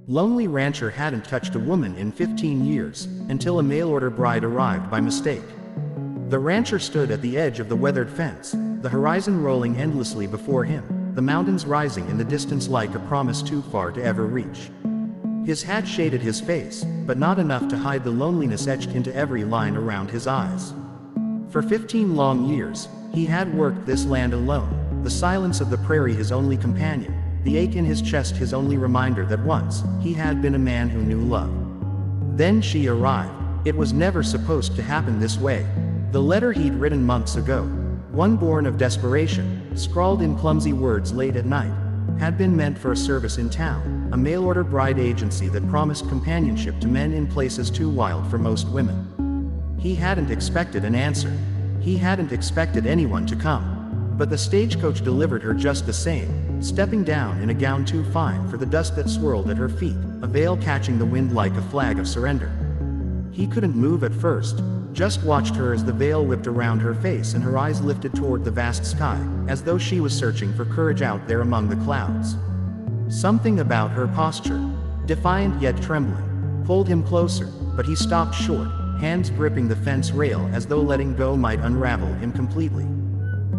Lonely rancher hadn't touched a woman in 15 years, until a mail-order bride arrived by mistake. The rancher stood at the edge of the weathered fence, the horizon rolling endlessly before him, the mountains rising in the distance like a promise too far to ever reach. His hat shaded his face, but not enough to hide the loneliness etched into every line around his eyes. For 15 long years, he had worked this land alone, the silence of the prairie his only companion, the ache in his chest his only reminder that once, he had been a man who knew love. Then she arrived. It was never supposed to happen this way. The letter he'd written months ago, one born of desperation, scrawled in clumsy words late at night, had been meant for a service in town, a mail-order bride agency that promised companionship to men in places too wild for most women. He hadn't expected an answer. He hadn't expected anyone to come. But the stagecoach delivered her just the same, stepping down in a gown too fine for the dust that swirled at her feet, a veil catching the wind like a flag of surrender. He couldn't move at first, just watched her as the veil whipped around her face and her eyes lifted toward the vast sky, as though she was searching for courage out there among the clouds. Something about her posture, defiant yet trembling, pulled him closer, but he stopped short, hands gripping the fence rail as though letting go might unravel him completely.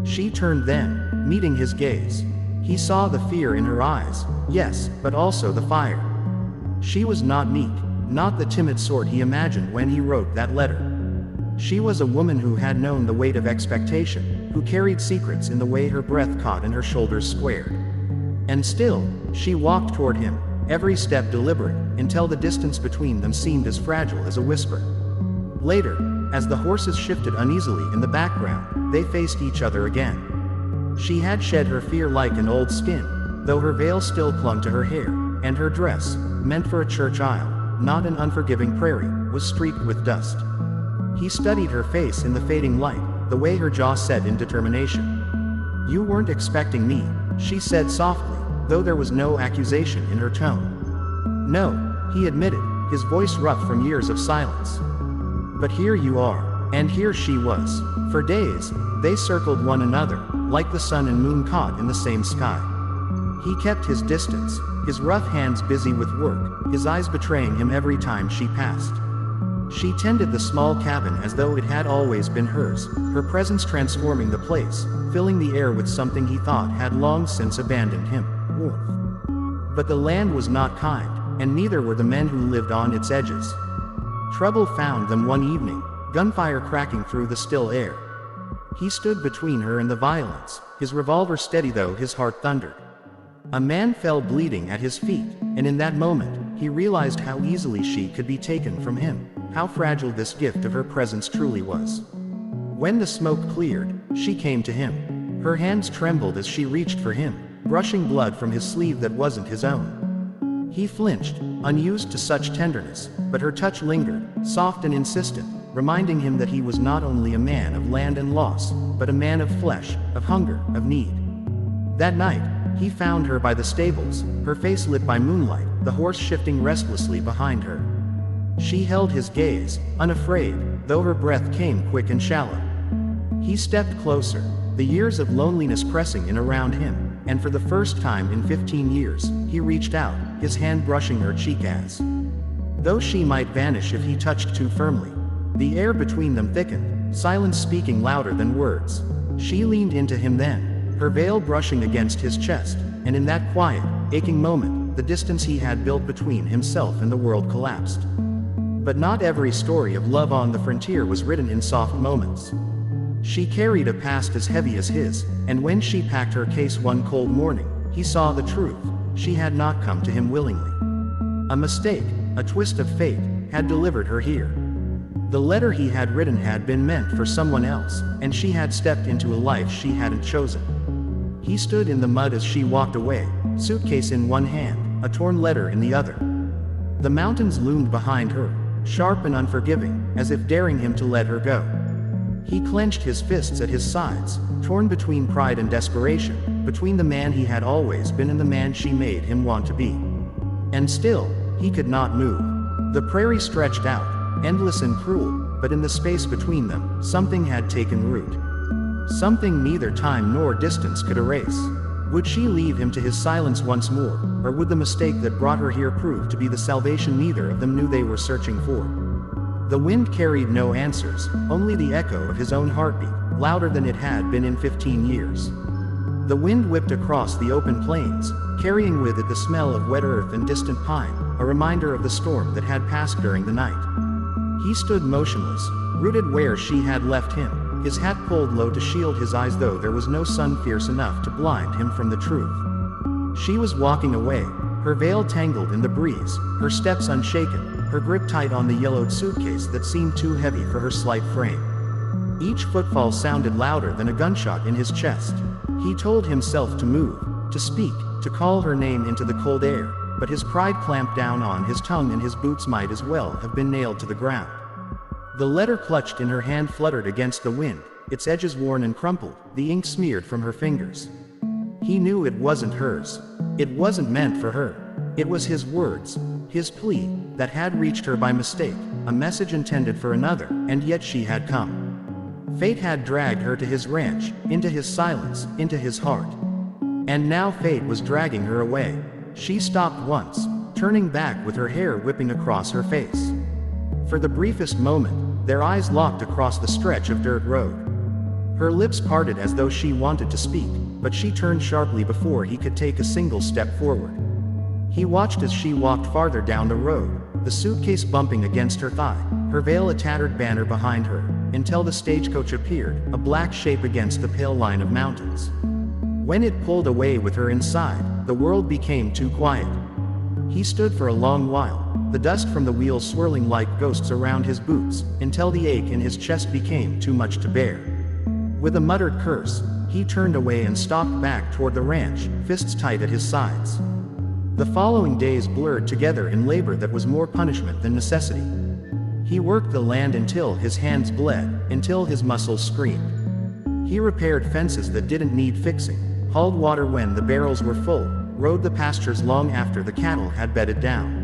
She turned then, meeting his gaze. He saw the fear in her eyes, yes, but also the fire. She was not meek, not the timid sort he imagined when he wrote that letter. She was a woman who had known the weight of expectation, who carried secrets in the way her breath caught and her shoulders squared. And still, she walked toward him, every step deliberate, until the distance between them seemed as fragile as a whisper. Later, as the horses shifted uneasily in the background, they faced each other again. She had shed her fear like an old skin, though her veil still clung to her hair, and her dress, meant for a church aisle, not an unforgiving prairie, was streaked with dust. He studied her face in the fading light, the way her jaw set in determination. "You weren't expecting me," she said softly, though there was no accusation in her tone. "No," he admitted, his voice rough from years of silence. "But here you are." And here she was. For days, they circled one another, like the sun and moon caught in the same sky. He kept his distance, his rough hands busy with work, his eyes betraying him every time she passed. She tended the small cabin as though it had always been hers, her presence transforming the place, filling the air with something he thought had long since abandoned him, warmth. But the land was not kind, and neither were the men who lived on its edges. Trouble found them one evening, gunfire cracking through the still air. He stood between her and the violence, his revolver steady though his heart thundered. A man fell bleeding at his feet, and in that moment, he realized how easily she could be taken from him, how fragile this gift of her presence truly was. When the smoke cleared, she came to him. Her hands trembled as she reached for him, brushing blood from his sleeve that wasn't his own. He flinched, unused to such tenderness, but her touch lingered, soft and insistent, reminding him that he was not only a man of land and loss, but a man of flesh, of hunger, of need. That night, he found her by the stables, her face lit by moonlight, the horse shifting restlessly behind her. She held his gaze, unafraid, though her breath came quick and shallow. He stepped closer, the years of loneliness pressing in around him, and for the first time in 15 years, he reached out, his hand brushing her cheek as though she might vanish if he touched too firmly. The air between them thickened, silence speaking louder than words. She leaned into him then, her veil brushing against his chest, and in that quiet, aching moment, the distance he had built between himself and the world collapsed. But not every story of love on the frontier was written in soft moments. She carried a past as heavy as his, and when she packed her case one cold morning, he saw the truth. She had not come to him willingly. A mistake, a twist of fate, had delivered her here. The letter he had written had been meant for someone else, and she had stepped into a life she hadn't chosen. He stood in the mud as she walked away, suitcase in one hand, a torn letter in the other. The mountains loomed behind her, sharp and unforgiving, as if daring him to let her go. He clenched his fists at his sides, torn between pride and desperation, between the man he had always been and the man she made him want to be. And still, he could not move. The prairie stretched out, endless and cruel, but in the space between them, something had taken root. Something neither time nor distance could erase. Would she leave him to his silence once more, or would the mistake that brought her here prove to be the salvation neither of them knew they were searching for? The wind carried no answers, only the echo of his own heartbeat, louder than it had been in 15 years. The wind whipped across the open plains, carrying with it the smell of wet earth and distant pine, a reminder of the storm that had passed during the night. He stood motionless, rooted where she had left him, his hat pulled low to shield his eyes though there was no sun fierce enough to blind him from the truth. She was walking away, her veil tangled in the breeze, her steps unshaken, her grip tight on the yellowed suitcase that seemed too heavy for her slight frame. Each footfall sounded louder than a gunshot in his chest. He told himself to move, to speak, to call her name into the cold air, but his pride clamped down on his tongue and his boots might as well have been nailed to the ground. The letter clutched in her hand fluttered against the wind, its edges worn and crumpled, the ink smeared from her fingers. He knew it wasn't hers. It wasn't meant for her. It was his words, his plea, that had reached her by mistake, a message intended for another, and yet she had come. Fate had dragged her to his ranch, into his silence, into his heart. And now fate was dragging her away. She stopped once, turning back with her hair whipping across her face. For the briefest moment, their eyes locked across the stretch of dirt road. Her lips parted as though she wanted to speak, but she turned sharply before he could take a single step forward. He watched as she walked farther down the road, the suitcase bumping against her thigh, her veil a tattered banner behind her, until the stagecoach appeared, a black shape against the pale line of mountains. When it pulled away with her inside, the world became too quiet. He stood for a long while, the dust from the wheels swirling like ghosts around his boots, until the ache in his chest became too much to bear. With a muttered curse, he turned away and stalked back toward the ranch, fists tight at his sides. The following days blurred together in labor that was more punishment than necessity. He worked the land until his hands bled, until his muscles screamed. He repaired fences that didn't need fixing, hauled water when the barrels were full, rode the pastures long after the cattle had bedded down.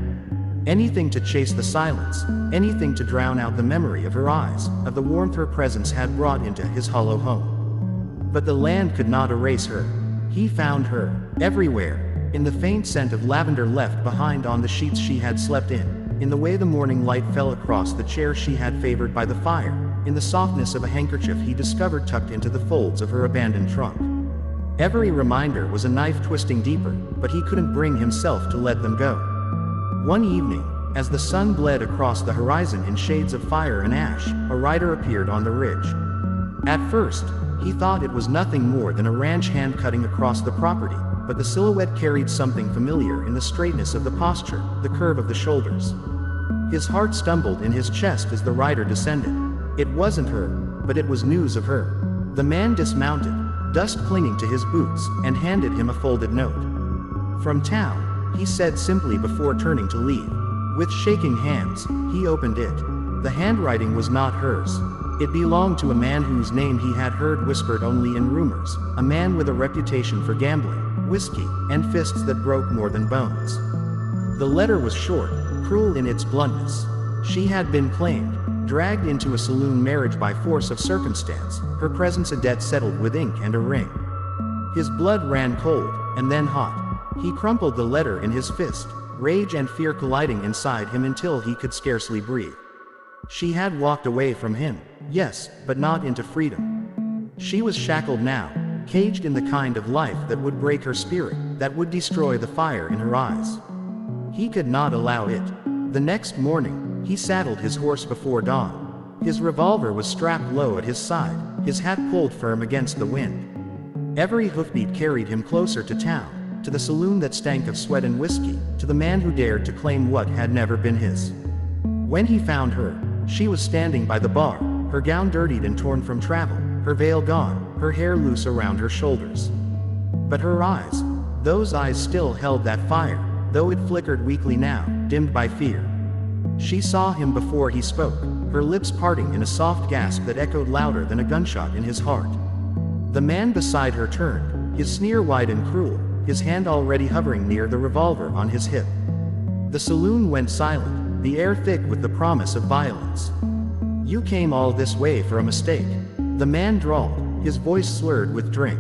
Anything to chase the silence, anything to drown out the memory of her eyes, of the warmth her presence had brought into his hollow home. But the land could not erase her. He found her, everywhere, in the faint scent of lavender left behind on the sheets she had slept in the way the morning light fell across the chair she had favored by the fire, in the softness of a handkerchief he discovered tucked into the folds of her abandoned trunk. Every reminder was a knife twisting deeper, but he couldn't bring himself to let them go. One evening, as the sun bled across the horizon in shades of fire and ash, a rider appeared on the ridge. At first, he thought it was nothing more than a ranch hand cutting across the property, but the silhouette carried something familiar in the straightness of the posture, the curve of the shoulders. His heart stumbled in his chest as the rider descended. It wasn't her, but it was news of her. The man dismounted, dust clinging to his boots, and handed him a folded note. "From town," he said simply before turning to leave. With shaking hands, he opened it. The handwriting was not hers. It belonged to a man whose name he had heard whispered only in rumors, a man with a reputation for gambling, whiskey, and fists that broke more than bones. The letter was short, cruel in its bluntness. She had been claimed, dragged into a saloon marriage by force of circumstance, her presence a debt settled with ink and a ring. His blood ran cold, and then hot. He crumpled the letter in his fist, rage and fear colliding inside him until he could scarcely breathe. She had walked away from him, yes, but not into freedom. She was shackled now, caged in the kind of life that would break her spirit, that would destroy the fire in her eyes. He could not allow it. The next morning, he saddled his horse before dawn. His revolver was strapped low at his side, his hat pulled firm against the wind. Every hoofbeat carried him closer to town, to the saloon that stank of sweat and whiskey, to the man who dared to claim what had never been his. When he found her, she was standing by the bar, her gown dirtied and torn from travel, her veil gone, her hair loose around her shoulders. But her eyes, those eyes still held that fire, though it flickered weakly now, dimmed by fear. She saw him before he spoke, her lips parting in a soft gasp that echoed louder than a gunshot in his heart. The man beside her turned, his sneer wide and cruel, his hand already hovering near the revolver on his hip. The saloon went silent, the air thick with the promise of violence. "You came all this way for a mistake," the man drawled, his voice slurred with drink.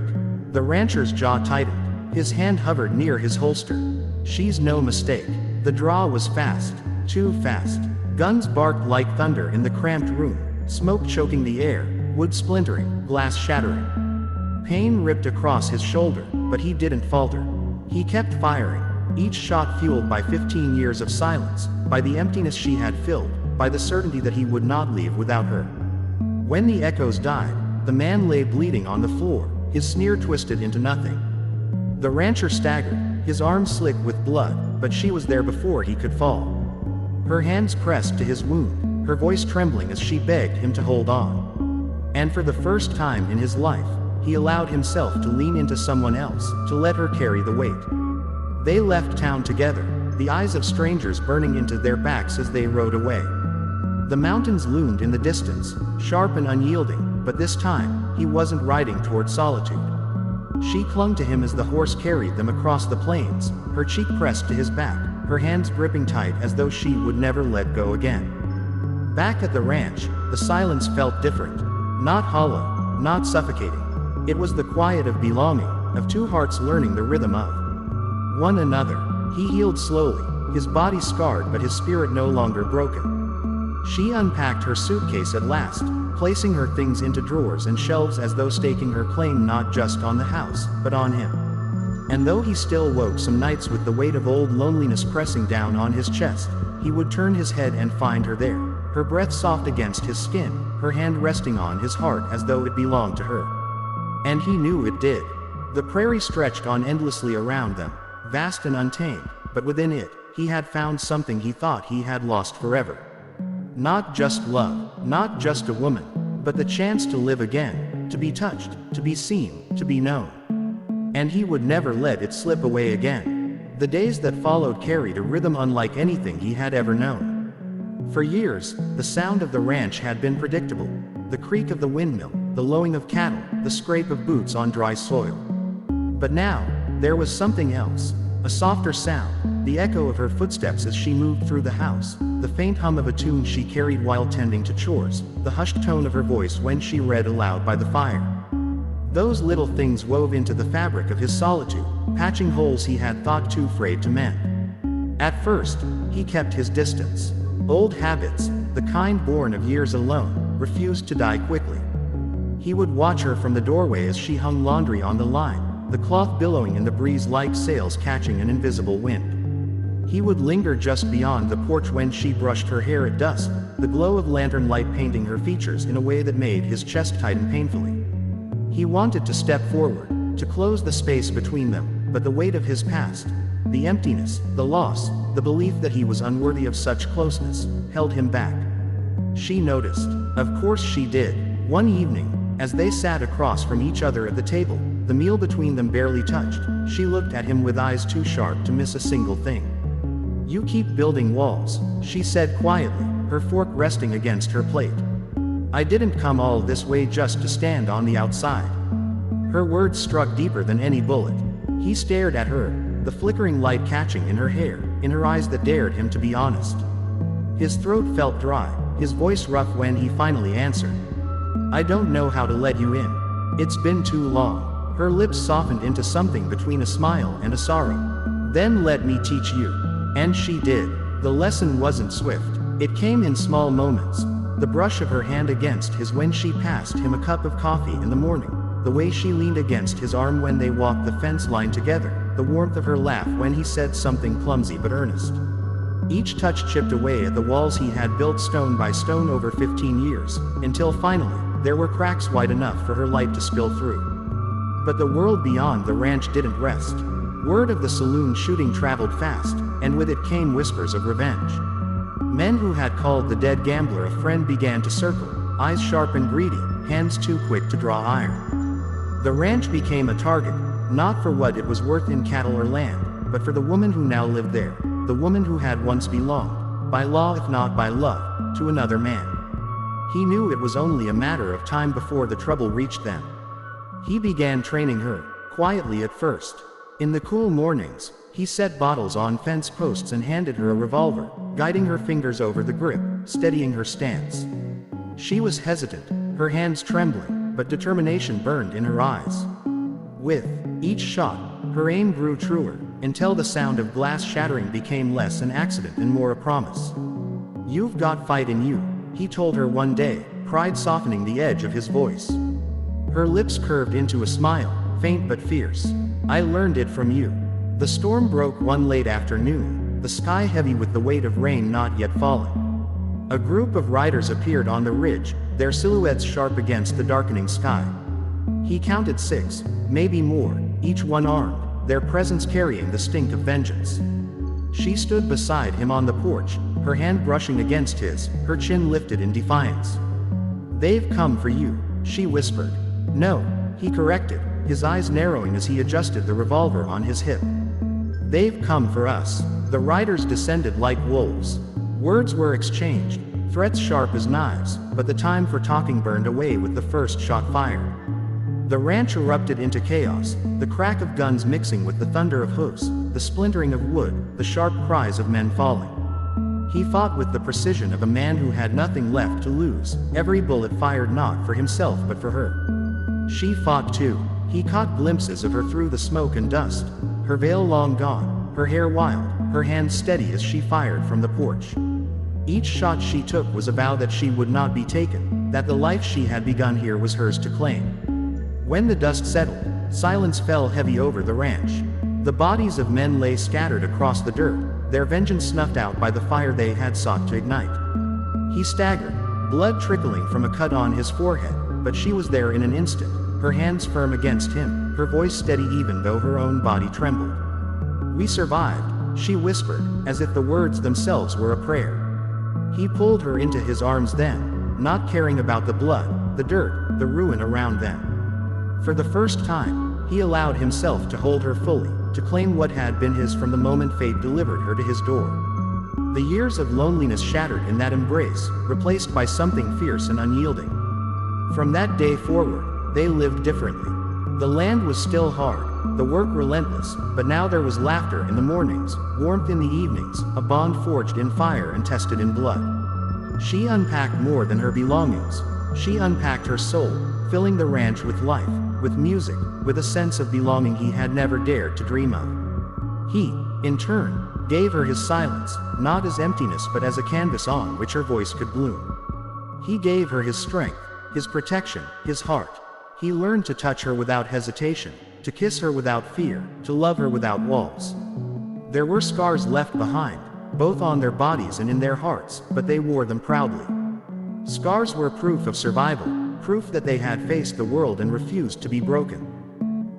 The rancher's jaw tightened. His hand hovered near his holster. She's no mistake. The draw was fast. Too fast. Guns barked like thunder in the cramped room, smoke choking the air, wood splintering, glass shattering. Pain ripped across his shoulder, but he didn't falter. He kept firing, each shot fueled by 15 years of silence, by the emptiness she had filled, by the certainty that he would not leave without her. When the echoes died, the man lay bleeding on the floor, his sneer twisted into nothing. The rancher staggered, his arms slick with blood, but she was there before he could fall. Her hands pressed to his wound, her voice trembling as she begged him to hold on. And for the first time in his life, he allowed himself to lean into someone else, to let her carry the weight. They left town together, the eyes of strangers burning into their backs as they rode away. The mountains loomed in the distance, sharp and unyielding, but this time, he wasn't riding toward solitude. She clung to him as the horse carried them across the plains, her cheek pressed to his back, her hands gripping tight as though she would never let go again. Back at the ranch, the silence felt different. Not hollow, not suffocating. It was the quiet of belonging, of two hearts learning the rhythm of one another. He healed slowly, his body scarred but his spirit no longer broken. She unpacked her suitcase at last, placing her things into drawers and shelves as though staking her claim not just on the house, but on him. And though he still woke some nights with the weight of old loneliness pressing down on his chest, he would turn his head and find her there, her breath soft against his skin, her hand resting on his heart as though it belonged to her. And he knew it did. The prairie stretched on endlessly around them, vast and untamed, but within it, he had found something he thought he had lost forever. Not just love, not just a woman, but the chance to live again, to be touched, to be seen, to be known. And he would never let it slip away again. The days that followed carried a rhythm unlike anything he had ever known. For years, the sound of the ranch had been predictable. The creak of the windmill, the lowing of cattle, the scrape of boots on dry soil. But now, there was something else, a softer sound, the echo of her footsteps as she moved through the house, the faint hum of a tune she carried while tending to chores, the hushed tone of her voice when she read aloud by the fire. Those little things wove into the fabric of his solitude, patching holes he had thought too afraid to mend. At first, he kept his distance. Old habits, the kind born of years alone, refused to die quickly. He would watch her from the doorway as she hung laundry on the line, the cloth billowing in the breeze like sails catching an invisible wind. He would linger just beyond the porch when she brushed her hair at dusk, the glow of lantern light painting her features in a way that made his chest tighten painfully. He wanted to step forward, to close the space between them, but the weight of his past, the emptiness, the loss, the belief that he was unworthy of such closeness, held him back. She noticed. Of course she did. One evening, as they sat across from each other at the table, the meal between them barely touched, she looked at him with eyes too sharp to miss a single thing. "You keep building walls," she said quietly, her fork resting against her plate. "I didn't come all this way just to stand on the outside." Her words struck deeper than any bullet. He stared at her, the flickering light catching in her hair, in her eyes that dared him to be honest. His throat felt dry, his voice rough when he finally answered. "I don't know how to let you in. It's been too long." Her lips softened into something between a smile and a sorrow. "Then let me teach you." And she did. The lesson wasn't swift. It came in small moments. The brush of her hand against his when she passed him a cup of coffee in the morning, the way she leaned against his arm when they walked the fence line together, the warmth of her laugh when he said something clumsy but earnest. Each touch chipped away at the walls he had built stone by stone over 15 years, until finally, there were cracks wide enough for her light to spill through. But the world beyond the ranch didn't rest. Word of the saloon shooting traveled fast, and with it came whispers of revenge. Men who had called the dead gambler a friend began to circle, eyes sharp and greedy, hands too quick to draw iron. The ranch became a target, not for what it was worth in cattle or land, but for the woman who now lived there, the woman who had once belonged, by law if not by love, to another man. He knew it was only a matter of time before the trouble reached them. He began training her, quietly at first. In the cool mornings, he set bottles on fence posts and handed her a revolver, guiding her fingers over the grip, steadying her stance. She was hesitant, her hands trembling, but determination burned in her eyes. With each shot, Her aim grew truer, until the sound of glass shattering became less an accident and more a promise. "You've got fight in you," he told her one day, pride softening the edge of his voice. Her lips curved into a smile, faint but fierce. "I learned it from you." The storm broke one late afternoon, the sky heavy with the weight of rain not yet fallen. A group of riders appeared on the ridge, their silhouettes sharp against the darkening sky. He counted 6, maybe more, each one armed, their presence carrying the stink of vengeance. She stood beside him on the porch, her hand brushing against his, her chin lifted in defiance. "They've come for you," she whispered. "No," he corrected, his eyes narrowing as he adjusted the revolver on his hip. "They've come for us." The riders descended like wolves. Words were exchanged, threats sharp as knives, but the time for talking burned away with the first shot fired. The ranch erupted into chaos, the crack of guns mixing with the thunder of hoofs, the splintering of wood, the sharp cries of men falling. He fought with the precision of a man who had nothing left to lose, every bullet fired not for himself but for her. She fought too. He caught glimpses of her through the smoke and dust, her veil long gone, her hair wild, her hands steady as she fired from the porch. Each shot she took was a vow that she would not be taken, that the life she had begun here was hers to claim. When the dust settled, silence fell heavy over the ranch. The bodies of men lay scattered across the dirt, their vengeance snuffed out by the fire they had sought to ignite. He staggered, blood trickling from a cut on his forehead, but she was there in an instant, her hands firm against him, her voice steady even though her own body trembled. "We survived," she whispered, as if the words themselves were a prayer. He pulled her into his arms then, not caring about the blood, the dirt, the ruin around them. For the first time, he allowed himself to hold her fully, to claim what had been his from the moment fate delivered her to his door. The years of loneliness shattered in that embrace, replaced by something fierce and unyielding. From that day forward, they lived differently. The land was still hard, the work relentless, but now there was laughter in the mornings, warmth in the evenings, a bond forged in fire and tested in blood. She unpacked more than her belongings. She unpacked her soul, filling the ranch with life, with music, with a sense of belonging he had never dared to dream of. He, in turn, gave her his silence, not as emptiness but as a canvas on which her voice could bloom. He gave her his strength, his protection, his heart. He learned to touch her without hesitation, to kiss her without fear, to love her without walls. There were scars left behind, both on their bodies and in their hearts, but they wore them proudly. Scars were proof of survival, proof that they had faced the world and refused to be broken.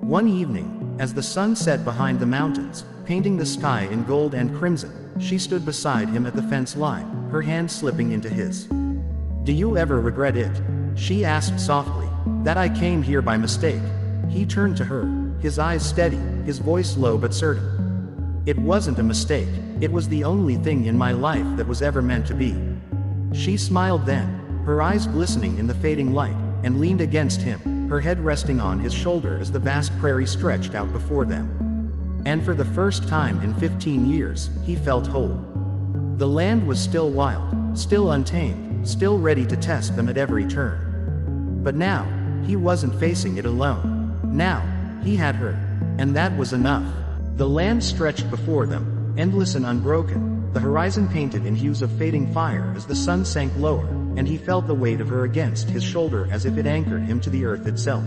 One evening, as the sun set behind the mountains, painting the sky in gold and crimson, she stood beside him at the fence line, her hand slipping into his. "Do you ever regret it?" she asked softly. "That I came here by mistake?" He turned to her, his eyes steady, his voice low but certain. "It wasn't a mistake, it was the only thing in my life that was ever meant to be." She smiled then, her eyes glistening in the fading light, and leaned against him, her head resting on his shoulder as the vast prairie stretched out before them. And for the first time in 15 years, he felt whole. The land was still wild, still untamed, still ready to test them at every turn. But now, he wasn't facing it alone. Now, he had her. And that was enough. The land stretched before them, endless and unbroken, the horizon painted in hues of fading fire as the sun sank lower, and he felt the weight of her against his shoulder as if it anchored him to the earth itself.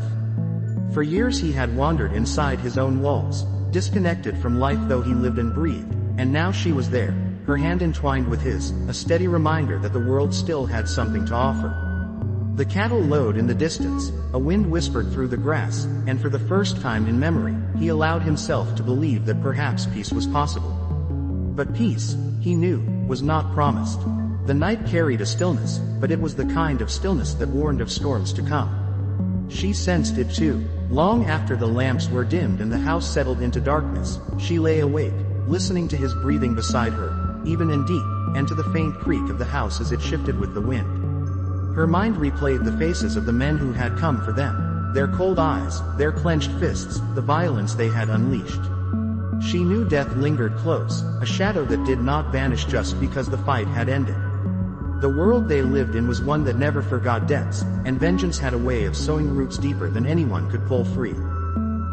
For years he had wandered inside his own walls, disconnected from life though he lived and breathed, and now she was there, her hand entwined with his, a steady reminder that the world still had something to offer. The cattle lowed in the distance, a wind whispered through the grass, and for the first time in memory, he allowed himself to believe that perhaps peace was possible. But peace, he knew, was not promised. The night carried a stillness, but it was the kind of stillness that warned of storms to come. She sensed it too. Long after the lamps were dimmed and the house settled into darkness, she lay awake, listening to his breathing beside her, even and deep, and to the faint creak of the house as it shifted with the wind. Her mind replayed the faces of the men who had come for them, their cold eyes, their clenched fists, the violence they had unleashed. She knew death lingered close, a shadow that did not vanish just because the fight had ended. The world they lived in was one that never forgot debts, and vengeance had a way of sowing roots deeper than anyone could pull free.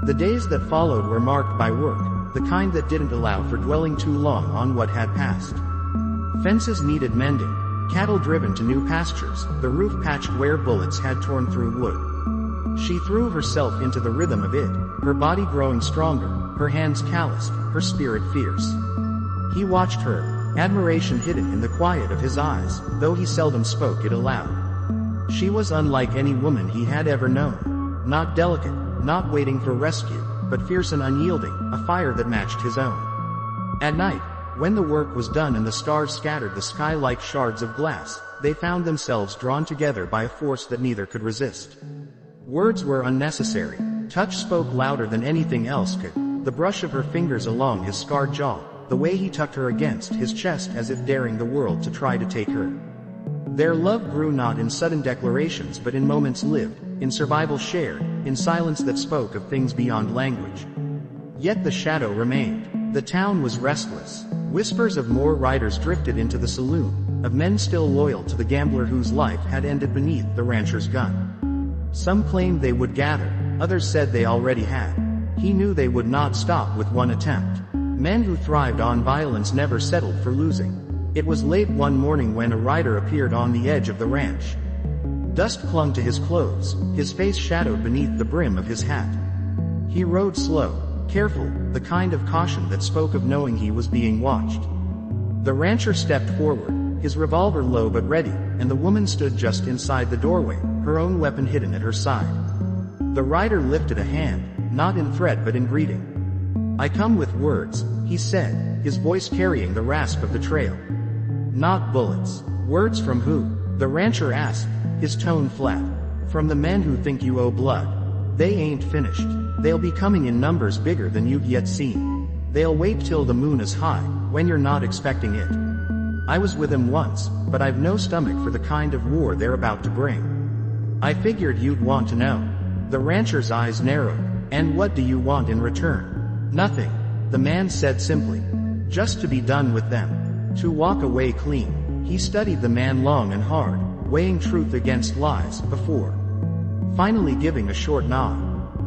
The days that followed were marked by work, the kind that didn't allow for dwelling too long on what had passed. Fences needed mending, cattle driven to new pastures, the roof patched where bullets had torn through wood. She threw herself into the rhythm of it, her body growing stronger, her hands calloused, her spirit fierce. He watched her, admiration hidden in the quiet of his eyes, though he seldom spoke it aloud. She was unlike any woman he had ever known. Not delicate, not waiting for rescue, but fierce and unyielding, a fire that matched his own. At night, when the work was done and the stars scattered the sky like shards of glass, they found themselves drawn together by a force that neither could resist. Words were unnecessary. Touch spoke louder than anything else could. The brush of her fingers along his scarred jaw, the way he tucked her against his chest as if daring the world to try to take her. Their love grew not in sudden declarations but in moments lived, in survival shared, in silence that spoke of things beyond language. Yet the shadow remained. The town was restless. Whispers of more riders drifted into the saloon, of men still loyal to the gambler whose life had ended beneath the rancher's gun. Some claimed they would gather, others said they already had. He knew they would not stop with one attempt. Men who thrived on violence never settled for losing. It was late one morning when a rider appeared on the edge of the ranch. Dust clung to his clothes, his face shadowed beneath the brim of his hat. He rode slow, careful, the kind of caution that spoke of knowing he was being watched. The rancher stepped forward, his revolver low but ready, and the woman stood just inside the doorway, her own weapon hidden at her side. The rider lifted a hand, not in threat but in greeting. "I come with words," he said, his voice carrying the rasp of the trail. "Not bullets." "Words from who?" the rancher asked, his tone flat. "From the men who think you owe blood. They ain't finished. They'll be coming in numbers bigger than you've yet seen. They'll wait till the moon is high, when you're not expecting it. I was with them once, but I've no stomach for the kind of war they're about to bring. I figured you'd want to know." The rancher's eyes narrowed. "And what do you want in return?" "Nothing," the man said simply. "Just to be done with them. To walk away clean." He studied the man long and hard, weighing truth against lies, before finally giving a short nod.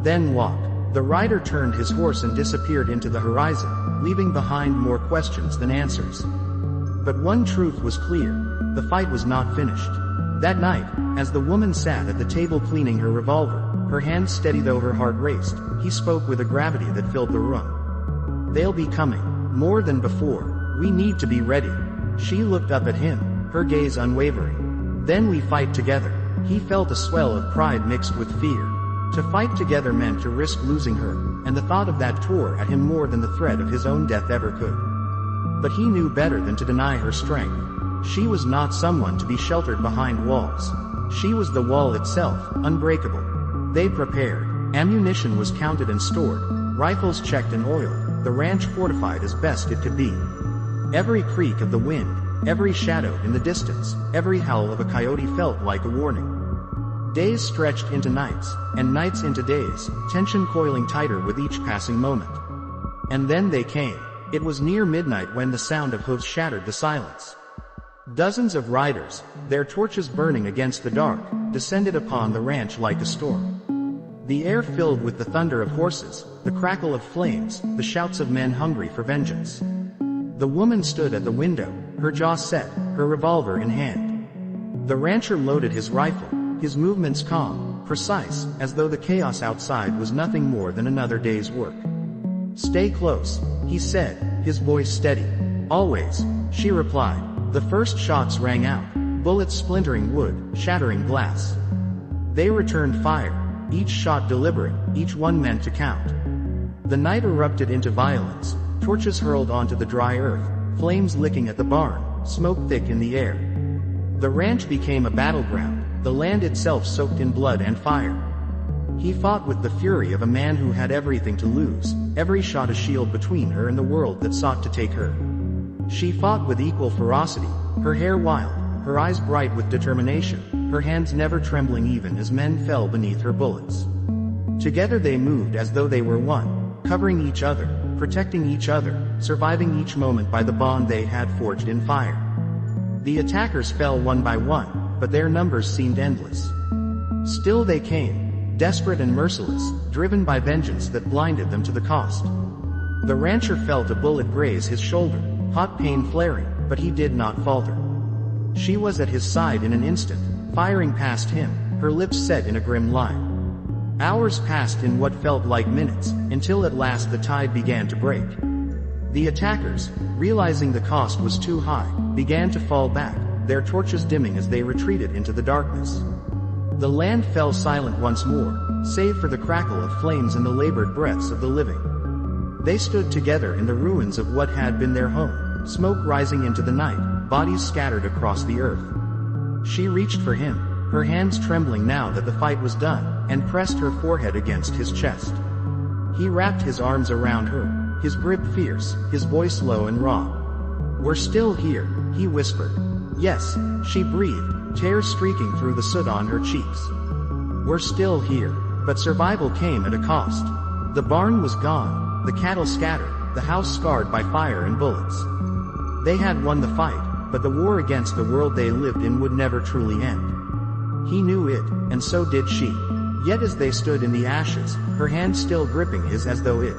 "Then walk." The rider turned his horse and disappeared into the horizon, leaving behind more questions than answers. But one truth was clear: the fight was not finished. That night, as the woman sat at the table cleaning her revolver, her hands steady though her heart raced, he spoke with a gravity that filled the room. "They'll be coming. More than before. We need to be ready." She looked up at him, her gaze unwavering. "Then we fight together." He felt a swell of pride mixed with fear. To fight together meant to risk losing her, and the thought of that tore at him more than the threat of his own death ever could. But he knew better than to deny her strength. She was not someone to be sheltered behind walls. She was the wall itself, unbreakable. They prepared. Ammunition was counted and stored, rifles checked and oiled, the ranch fortified as best it could be. Every creak of the wind, every shadow in the distance, every howl of a coyote felt like a warning. Days stretched into nights, and nights into days, tension coiling tighter with each passing moment. And then they came. It was near midnight when the sound of hooves shattered the silence. Dozens of riders, their torches burning against the dark, descended upon the ranch like a storm. The air filled with the thunder of horses, the crackle of flames, the shouts of men hungry for vengeance. The woman stood at the window, her jaw set, her revolver in hand. The rancher loaded his rifle, his movements calm, precise, as though the chaos outside was nothing more than another day's work. "Stay close," he said, his voice steady. "Always," she replied. The first shots rang out, bullets splintering wood, shattering glass. They returned fire, each shot deliberate, each one meant to count. The night erupted into violence, torches hurled onto the dry earth, flames licking at the barn, smoke thick in the air. The ranch became a battleground, the land itself soaked in blood and fire. He fought with the fury of a man who had everything to lose, every shot a shield between her and the world that sought to take her. She fought with equal ferocity, her hair wild, her eyes bright with determination, her hands never trembling even as men fell beneath her bullets. Together they moved as though they were one, covering each other, protecting each other, surviving each moment by the bond they had forged in fire. The attackers fell one by one, but their numbers seemed endless. Still they came, desperate and merciless, driven by vengeance that blinded them to the cost. The rancher felt a bullet graze his shoulder, hot pain flaring, but he did not falter. She was at his side in an instant, firing past him, her lips set in a grim line. Hours passed in what felt like minutes, until at last the tide began to break. The attackers, realizing the cost was too high, began to fall back, their torches dimming as they retreated into the darkness. The land fell silent once more, save for the crackle of flames and the labored breaths of the living. They stood together in the ruins of what had been their home, smoke rising into the night, bodies scattered across the earth. She reached for him, her hands trembling now that the fight was done, and pressed her forehead against his chest. He wrapped his arms around her, his grip fierce, his voice low and raw. "We're still here," he whispered. "Yes," she breathed, tears streaking through the soot on her cheeks. "We're still here." But survival came at a cost. The barn was gone, the cattle scattered, the house scarred by fire and bullets. They had won the fight, but the war against the world they lived in would never truly end. He knew it, and so did she. Yet as they stood in the ashes, her hand still gripping his as though it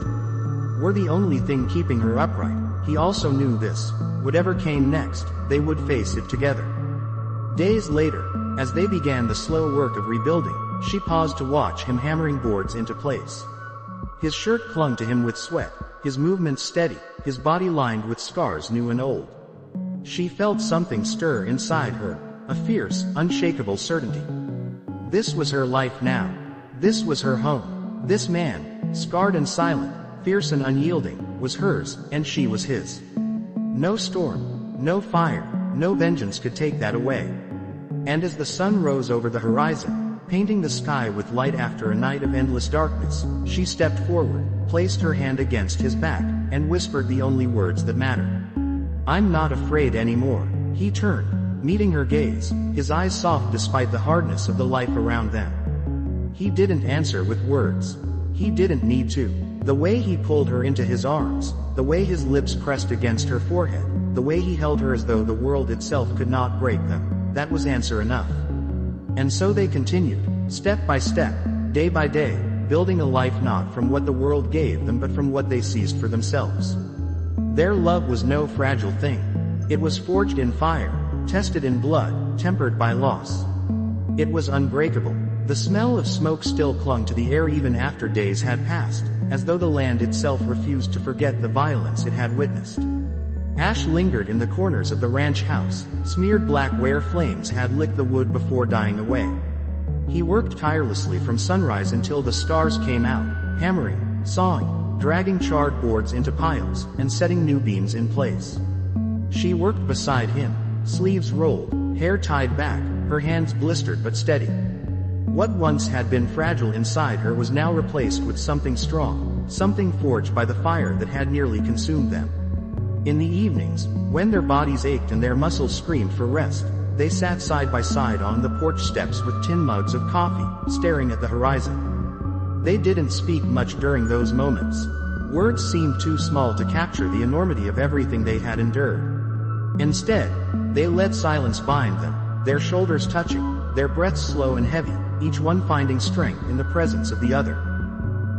were the only thing keeping her upright, he also knew this: whatever came next, they would face it together. Days later, as they began the slow work of rebuilding, she paused to watch him hammering boards into place. His shirt clung to him with sweat, his movements steady, his body lined with scars new and old. She felt something stir inside her, a fierce, unshakable certainty. This was her life now. This was her home. This man, scarred and silent, fierce and unyielding, was hers, and she was his. No storm, no fire, no vengeance could take that away. And as the sun rose over the horizon, painting the sky with light after a night of endless darkness, she stepped forward, placed her hand against his back, and whispered the only words that mattered. "I'm not afraid anymore." He turned, meeting her gaze, his eyes soft despite the hardness of the life around them. He didn't answer with words. He didn't need to. The way he pulled her into his arms, the way his lips pressed against her forehead, the way he held her as though the world itself could not break them, that was answer enough. And so they continued, step by step, day by day, building a life not from what the world gave them but from what they seized for themselves. Their love was no fragile thing. It was forged in fire, tested in blood, tempered by loss. It was unbreakable. The smell of smoke still clung to the air even after days had passed, as though the land itself refused to forget the violence it had witnessed. Ash lingered in the corners of the ranch house, smeared black where flames had licked the wood before dying away. He worked tirelessly from sunrise until the stars came out, hammering, sawing, dragging charred boards into piles, and setting new beams in place. She worked beside him, sleeves rolled, hair tied back, her hands blistered but steady. What once had been fragile inside her was now replaced with something strong, something forged by the fire that had nearly consumed them. In the evenings, when their bodies ached and their muscles screamed for rest, they sat side by side on the porch steps with tin mugs of coffee, staring at the horizon. They didn't speak much during those moments. Words seemed too small to capture the enormity of everything they had endured. Instead, they let silence bind them, their shoulders touching, their breaths slow and heavy, each one finding strength in the presence of the other.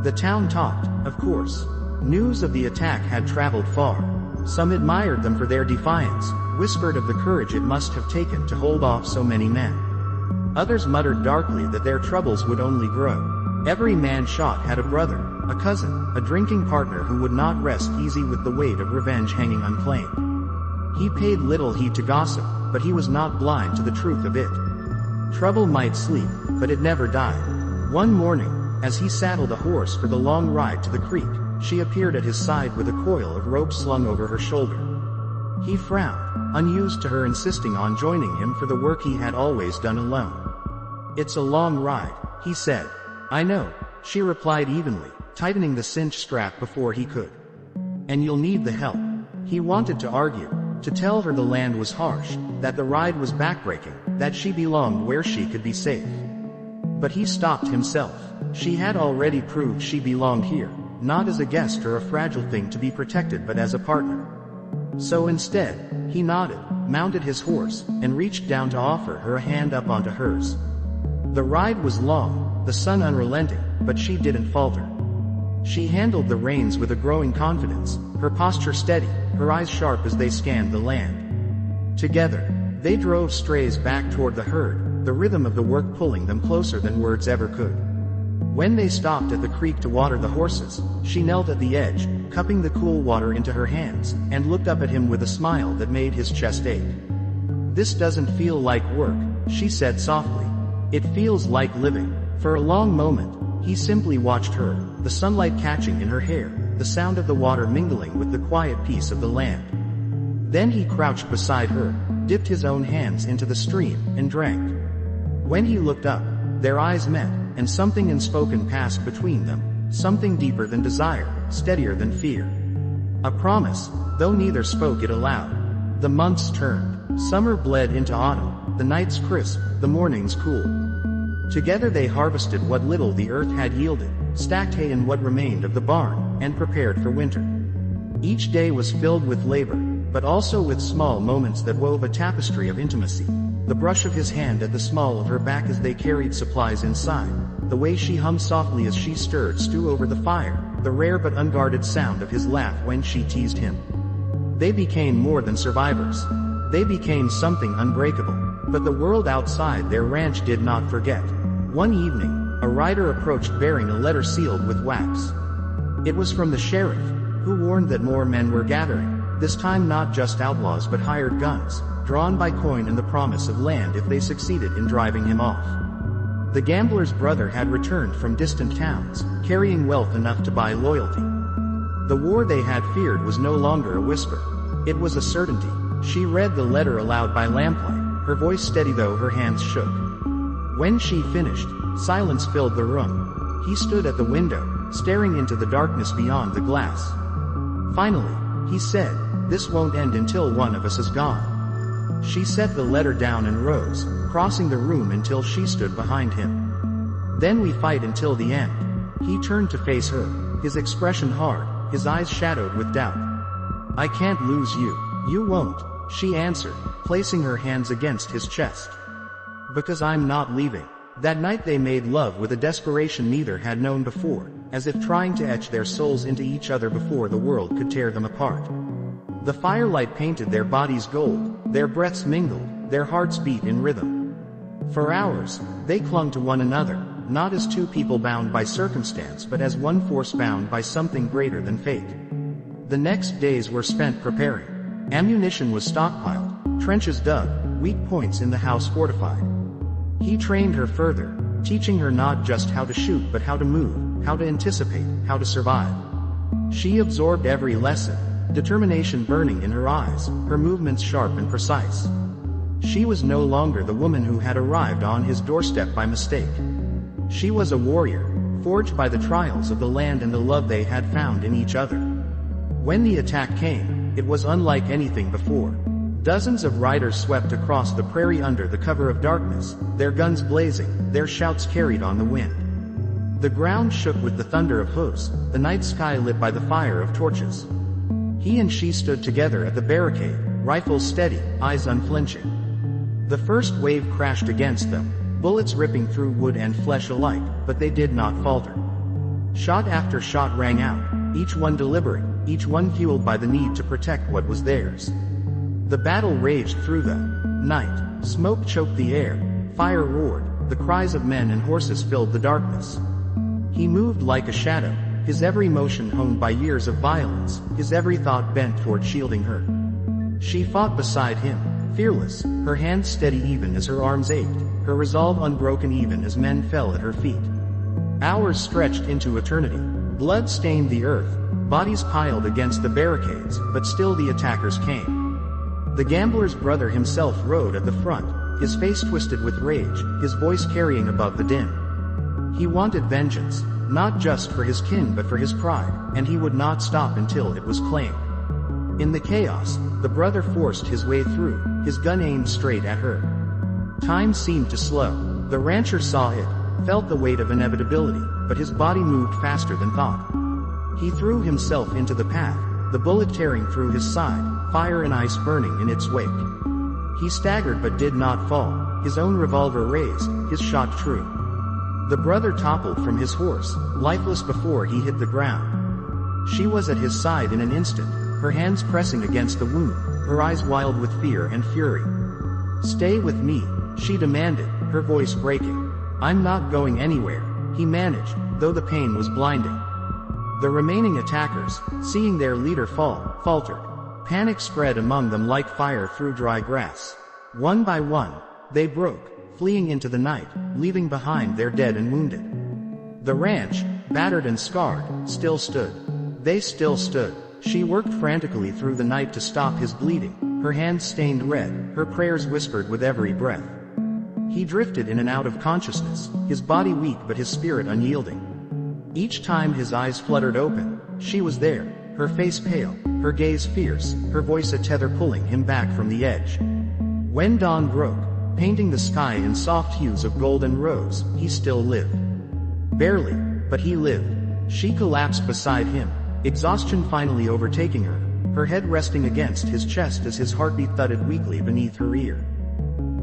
The town talked, of course. News of the attack had traveled far. Some admired them for their defiance, whispered of the courage it must have taken to hold off so many men. Others muttered darkly that their troubles would only grow. Every man shot had a brother, a cousin, a drinking partner who would not rest easy with the weight of revenge hanging unclaimed. He paid little heed to gossip, but he was not blind to the truth of it. Trouble might sleep, but it never died. One morning, as he saddled a horse for the long ride to the creek, she appeared at his side with a coil of rope slung over her shoulder. He frowned, unused to her insisting on joining him for the work he had always done alone. "It's a long ride," he said. "I know," she replied evenly, tightening the cinch strap before he could. "And you'll need the help." He wanted to argue, to tell her the land was harsh, that the ride was backbreaking, that she belonged where she could be safe. But he stopped himself. She had already proved she belonged here, not as a guest or a fragile thing to be protected but as a partner. So instead, he nodded, mounted his horse, and reached down to offer her a hand up onto hers. The ride was long, the sun unrelenting, but she didn't falter. She handled the reins with a growing confidence, her posture steady, her eyes sharp as they scanned the land. Together, they drove strays back toward the herd, the rhythm of the work pulling them closer than words ever could. When they stopped at the creek to water the horses, she knelt at the edge, cupping the cool water into her hands, and looked up at him with a smile that made his chest ache. "This doesn't feel like work," she said softly. "It feels like living." For a long moment, he simply watched her, the sunlight catching in her hair, the sound of the water mingling with the quiet peace of the land. Then he crouched beside her, dipped his own hands into the stream, and drank. When he looked up, their eyes met, and something unspoken passed between them, something deeper than desire, steadier than fear. A promise, though neither spoke it aloud. The months turned. Summer bled into autumn, the nights crisp, the mornings cool. Together they harvested what little the earth had yielded, stacked hay in what remained of the barn, and prepared for winter. Each day was filled with labor, but also with small moments that wove a tapestry of intimacy. The brush of his hand at the small of her back as they carried supplies inside, the way she hummed softly as she stirred stew over the fire, the rare but unguarded sound of his laugh when she teased him. They became more than survivors. They became something unbreakable. But the world outside their ranch did not forget. One evening, a rider approached bearing a letter sealed with wax. It was from the sheriff, who warned that more men were gathering, this time not just outlaws but hired guns, drawn by coin and the promise of land if they succeeded in driving him off. The gambler's brother had returned from distant towns, carrying wealth enough to buy loyalty. The war they had feared was no longer a whisper. It was a certainty. She read the letter aloud by lamplight, her voice steady though her hands shook. When she finished, silence filled the room. He stood at the window, staring into the darkness beyond the glass. Finally, he said, "This won't end until one of us is gone." She set the letter down and rose, crossing the room until she stood behind him. "Then we fight until the end." He turned to face her, his expression hard, his eyes shadowed with doubt. "I can't lose you." "You won't," she answered, placing her hands against his chest. "Because I'm not leaving." That night they made love with a desperation neither had known before, as if trying to etch their souls into each other before the world could tear them apart. The firelight painted their bodies gold, their breaths mingled, their hearts beat in rhythm. For hours, they clung to one another, not as two people bound by circumstance but as one force bound by something greater than fate. The next days were spent preparing. Ammunition was stockpiled, trenches dug, weak points in the house fortified. He trained her further, teaching her not just how to shoot but how to move, how to anticipate, how to survive. She absorbed every lesson, determination burning in her eyes, her movements sharp and precise. She was no longer the woman who had arrived on his doorstep by mistake. She was a warrior, forged by the trials of the land and the love they had found in each other. When the attack came, it was unlike anything before. Dozens of riders swept across the prairie under the cover of darkness, their guns blazing, their shouts carried on the wind. The ground shook with the thunder of hooves, the night sky lit by the fire of torches. He and she stood together at the barricade, rifles steady, eyes unflinching. The first wave crashed against them, bullets ripping through wood and flesh alike, but they did not falter. Shot after shot rang out, each one deliberate, each one fueled by the need to protect what was theirs. The battle raged through the night, smoke choked the air, fire roared, the cries of men and horses filled the darkness. He moved like a shadow, his every motion honed by years of violence, his every thought bent toward shielding her. She fought beside him, fearless, her hands steady even as her arms ached, her resolve unbroken even as men fell at her feet. Hours stretched into eternity. Blood stained the earth, bodies piled against the barricades, but still the attackers came. The gambler's brother himself rode at the front, his face twisted with rage, his voice carrying above the din. He wanted vengeance, not just for his kin but for his pride, and he would not stop until it was claimed. In the chaos, the brother forced his way through, his gun aimed straight at her. Time seemed to slow. The rancher saw it, felt the weight of inevitability, but his body moved faster than thought. He threw himself into the path, the bullet tearing through his side, fire and ice burning in its wake. He staggered but did not fall, his own revolver raised, his shot true. The brother toppled from his horse, lifeless before he hit the ground. She was at his side in an instant, her hands pressing against the wound, her eyes wild with fear and fury. "Stay with me," she demanded, her voice breaking. "I'm not going anywhere," he managed, though the pain was blinding. The remaining attackers, seeing their leader fall, faltered. Panic spread among them like fire through dry grass. One by one, they broke, fleeing into the night, leaving behind their dead and wounded. The ranch, battered and scarred, still stood. They still stood. She worked frantically through the night to stop his bleeding, her hands stained red, her prayers whispered with every breath. He drifted in and out of consciousness, his body weak but his spirit unyielding. Each time his eyes fluttered open, she was there, her face pale, her gaze fierce, her voice a tether pulling him back from the edge. When dawn broke, painting the sky in soft hues of gold and rose, he still lived. Barely, but he lived. She collapsed beside him, exhaustion finally overtaking her, her head resting against his chest as his heartbeat thudded weakly beneath her ear.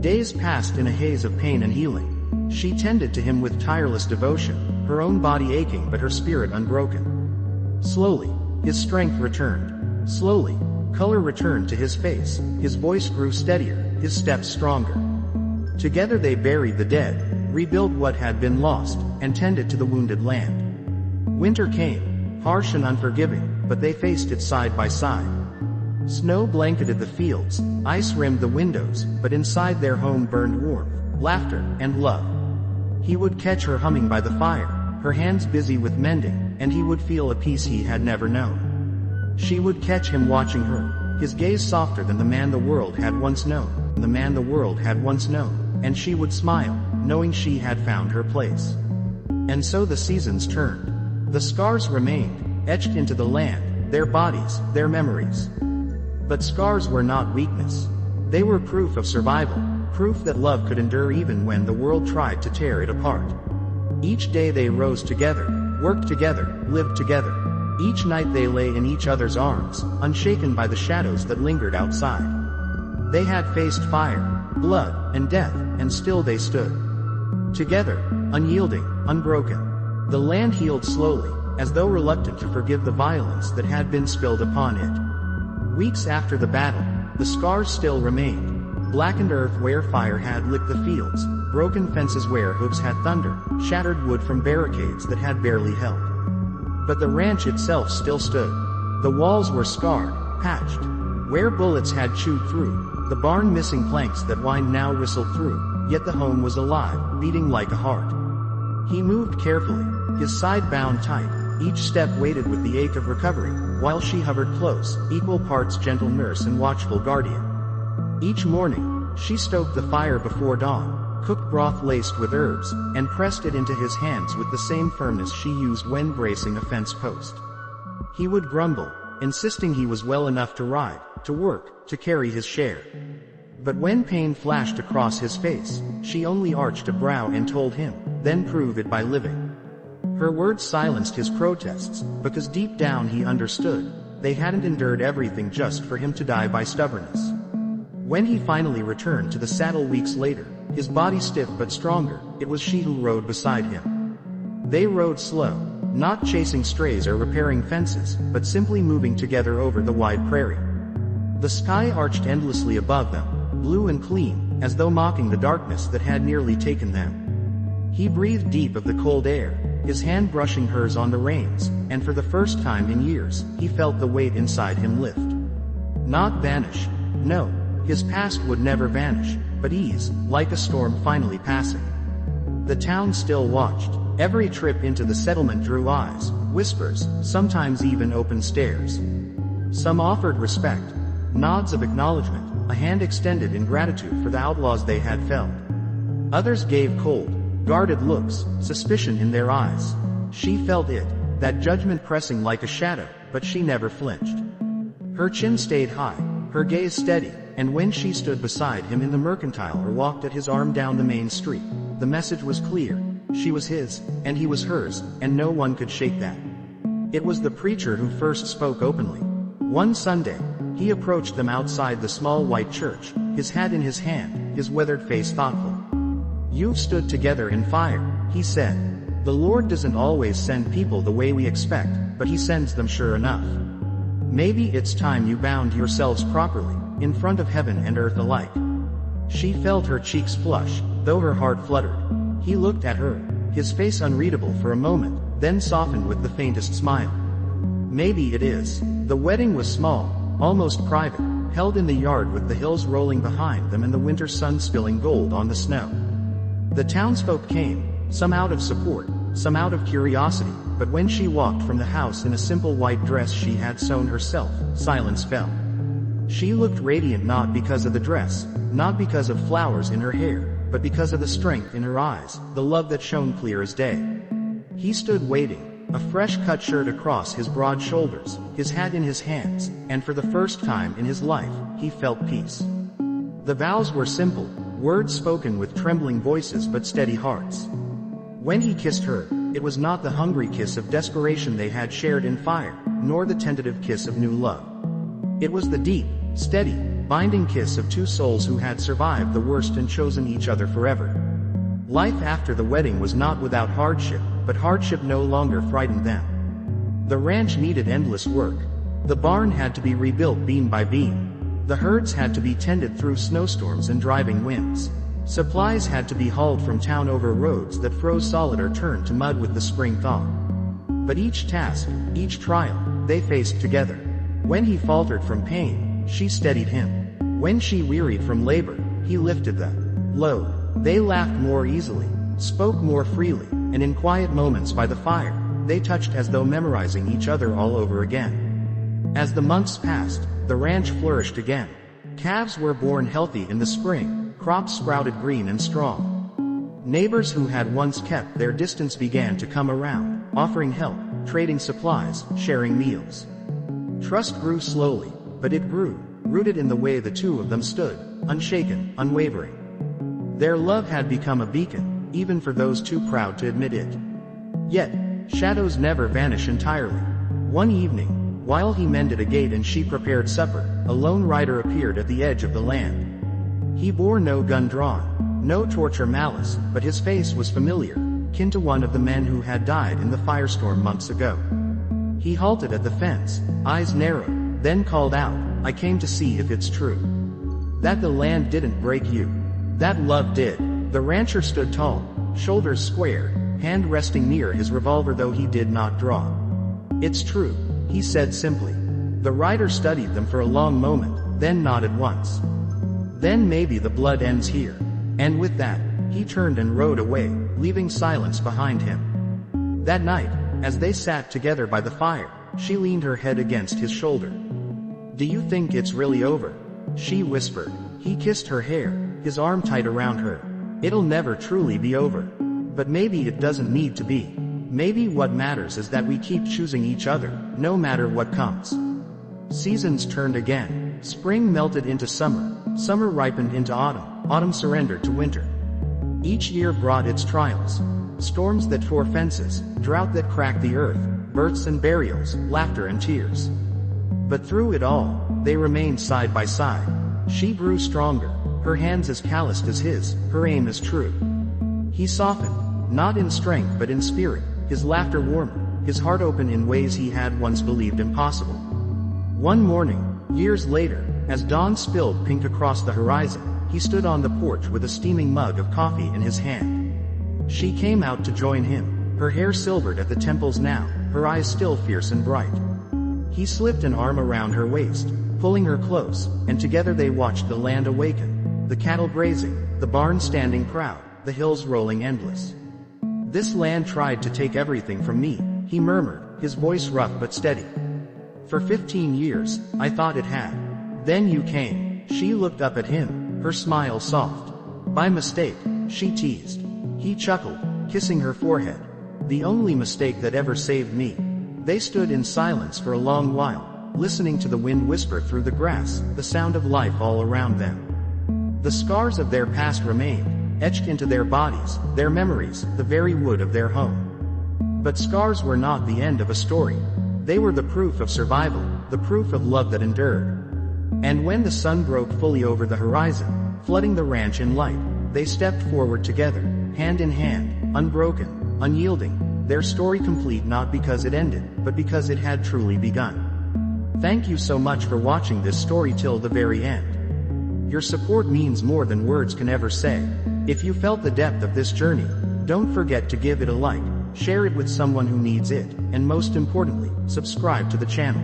Days passed in a haze of pain and healing. She tended to him with tireless devotion, her own body aching but her spirit unbroken. Slowly, his strength returned. Slowly, color returned to his face, his voice grew steadier, his steps stronger. Together they buried the dead, rebuilt what had been lost, and tended to the wounded land. Winter came, harsh and unforgiving, but they faced it side by side. Snow blanketed the fields, ice rimmed the windows, but inside their home burned warmth, laughter, and love. He would catch her humming by the fire, her hands busy with mending, and he would feel a peace he had never known. She would catch him watching her, his gaze softer than the man the world had once known, and she would smile, knowing she had found her place. And so the seasons turned. The scars remained, etched into the land, their bodies, their memories. But scars were not weakness. They were proof of survival, proof that love could endure even when the world tried to tear it apart. Each day they rose together, worked together, lived together. Each night they lay in each other's arms, unshaken by the shadows that lingered outside. They had faced fire, blood, and death, and still they stood. Together, unyielding, unbroken. The land healed slowly, as though reluctant to forgive the violence that had been spilled upon it. Weeks after the battle, the scars still remained. Blackened earth where fire had lit the fields, broken fences where hooves had thundered, shattered wood from barricades that had barely held. But the ranch itself still stood. The walls were scarred, patched, where bullets had chewed through, the barn missing planks that wind now whistled through, yet the home was alive, beating like a heart. He moved carefully, his side bound tight, each step weighted with the ache of recovery, while she hovered close, equal parts gentle nurse and watchful guardian. Each morning, she stoked the fire before dawn, cooked broth laced with herbs, and pressed it into his hands with the same firmness she used when bracing a fence post. He would grumble, insisting he was well enough to ride, to work, to carry his share. But when pain flashed across his face, she only arched a brow and told him, then prove it by living. Her words silenced his protests, because deep down he understood, they hadn't endured everything just for him to die by stubbornness. When he finally returned to the saddle weeks later, his body stiff but stronger, it was she who rode beside him. They rode slow, not chasing strays or repairing fences, but simply moving together over the wide prairie. The sky arched endlessly above them, blue and clean, as though mocking the darkness that had nearly taken them. He breathed deep of the cold air, his hand brushing hers on the reins, and for the first time in years, he felt the weight inside him lift. Not vanish. No, his past would never vanish, but ease, like a storm finally passing. The town still watched. Every trip into the settlement drew eyes, whispers, sometimes even open stares. Some offered respect, nods of acknowledgement, a hand extended in gratitude for the outlaws they had felled. Others gave cold, guarded looks, suspicion in their eyes. She felt it, that judgment pressing like a shadow, but she never flinched. Her chin stayed high, her gaze steady, and when she stood beside him in the mercantile or walked at his arm down the main street, the message was clear. She was his, and he was hers, and no one could shake that. It was the preacher who first spoke openly. One Sunday, he approached them outside the small white church, his hat in his hand, his weathered face thoughtful. "You've stood together in fire," he said. "The Lord doesn't always send people the way we expect, but He sends them sure enough. Maybe it's time you bound yourselves properly, in front of heaven and earth alike." She felt her cheeks flush, though her heart fluttered. He looked at her, his face unreadable for a moment, then softened with the faintest smile. "Maybe it is." The wedding was small, almost private, held in the yard with the hills rolling behind them and the winter sun spilling gold on the snow. The townsfolk came, some out of support, some out of curiosity, but when she walked from the house in a simple white dress she had sewn herself, silence fell. She looked radiant not because of the dress, not because of flowers in her hair, but because of the strength in her eyes, the love that shone clear as day. He stood waiting, a fresh-cut shirt across his broad shoulders, his hat in his hands, and for the first time in his life, he felt peace. The vows were simple, words spoken with trembling voices but steady hearts. When he kissed her, it was not the hungry kiss of desperation they had shared in fire, nor the tentative kiss of new love. It was the deep, steady, binding kiss of two souls who had survived the worst and chosen each other forever. Life after the wedding was not without hardship, but hardship no longer frightened them. The ranch needed endless work. The barn had to be rebuilt beam by beam. The herds had to be tended through snowstorms and driving winds. Supplies had to be hauled from town over roads that froze solid or turned to mud with the spring thaw. But each task, each trial, they faced together. When he faltered from pain, she steadied him. When she wearied from labor, he lifted the load. They laughed more easily, spoke more freely, and in quiet moments by the fire, they touched as though memorizing each other all over again. As the months passed, the ranch flourished again. Calves were born healthy in the spring, crops sprouted green and strong. Neighbors who had once kept their distance began to come around, offering help, trading supplies, sharing meals. Trust grew slowly, but it grew, rooted in the way the two of them stood, unshaken, unwavering. Their love had become a beacon, even for those too proud to admit it. Yet, shadows never vanish entirely. One evening, while he mended a gate and she prepared supper, a lone rider appeared at the edge of the land. He bore no gun drawn, no torch or malice, but his face was familiar, kin to one of the men who had died in the firestorm months ago. He halted at the fence, eyes narrowed, then called out, "I came to see if it's true that the land didn't break you. That love did." The rancher stood tall, shoulders square, hand resting near his revolver though he did not draw. "It's true," he said simply. The rider studied them for a long moment, then nodded once. "Then maybe the blood ends here." And with that, he turned and rode away, leaving silence behind him. That night, as they sat together by the fire, she leaned her head against his shoulder. "Do you think it's really over?" she whispered. He kissed her hair, his arm tight around her. "It'll never truly be over. But maybe it doesn't need to be. Maybe what matters is that we keep choosing each other, no matter what comes." Seasons turned again. Spring melted into summer, summer ripened into autumn, autumn surrendered to winter. Each year brought its trials. Storms that tore fences, drought that cracked the earth, births and burials, laughter and tears. But through it all, they remained side by side. She grew stronger, her hands as calloused as his, her aim as true. He softened, not in strength but in spirit, his laughter warmer, his heart open in ways he had once believed impossible. One morning, years later, as dawn spilled pink across the horizon, he stood on the porch with a steaming mug of coffee in his hand. She came out to join him, her hair silvered at the temples now, her eyes still fierce and bright. He slipped an arm around her waist, pulling her close, and together they watched the land awaken, the cattle grazing, the barn standing proud, the hills rolling endless. "This land tried to take everything from me," he murmured, his voice rough but steady. "For 15 years, I thought it had. Then you came." She looked up at him, her smile soft. "By mistake," she teased. He chuckled, kissing her forehead. "The only mistake that ever saved me." They stood in silence for a long while, listening to the wind whisper through the grass, the sound of life all around them. The scars of their past remained, etched into their bodies, their memories, the very wood of their home. But scars were not the end of a story. They were the proof of survival, the proof of love that endured. And when the sun broke fully over the horizon, flooding the ranch in light, They stepped forward together, hand in hand, unbroken, unyielding, their story complete not because it ended, but because it had truly begun. Thank you so much for watching this story till the very end. Your support means more than words can ever say. If you felt the depth of this journey, don't forget to give it a like, share it with someone who needs it, and most importantly, subscribe to the channel.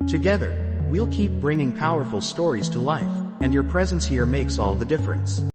Together, we'll keep bringing powerful stories to life, and your presence here makes all the difference.